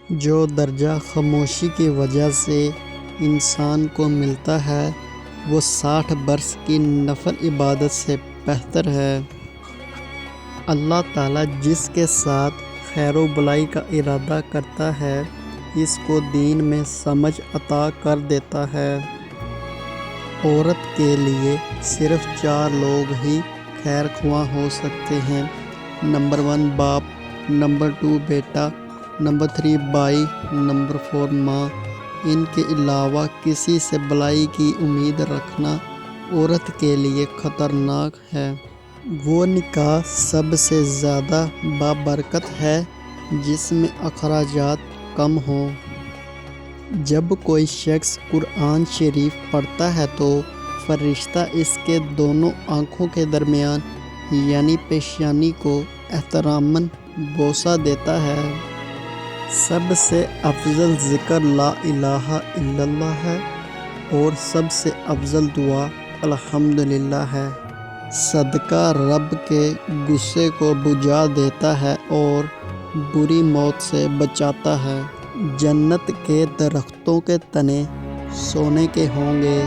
جو درجہ خاموشی کی وجہ سے انسان کو ملتا ہے وہ 60 برس کی نفل عبادت سے بہتر ہے۔ اللہ تعالیٰ جس کے ساتھ خیر و بلائی کا ارادہ کرتا ہے اس کو دین میں سمجھ عطا کر دیتا ہے۔ عورت کے لیے صرف 4 لوگ ہی خیر خواہ ہو سکتے ہیں۔ نمبر 1 باپ، نمبر 2 بیٹا، نمبر 3 بھائی، نمبر 4 ماں۔ ان کے علاوہ کسی سے بلائی کی امید رکھنا عورت کے لیے خطرناک ہے۔ وہ نکاح سب سے زیادہ بابرکت ہے جس میں اخراجات کم ہوں۔ جب کوئی شخص قرآن شریف پڑھتا ہے تو فرشتہ اس کے دونوں آنکھوں کے درمیان یعنی پیشانی کو احتراماً بوسہ دیتا ہے۔ سب سے افضل ذکر لا الہ الا اللہ ہے اور سب سے افضل دعا الحمدللہ ہے۔ صدقہ رب کے غصے کو بجھا دیتا ہے اور بری موت سے بچاتا ہے۔ جنت کے درختوں کے تنے سونے کے ہوں گے۔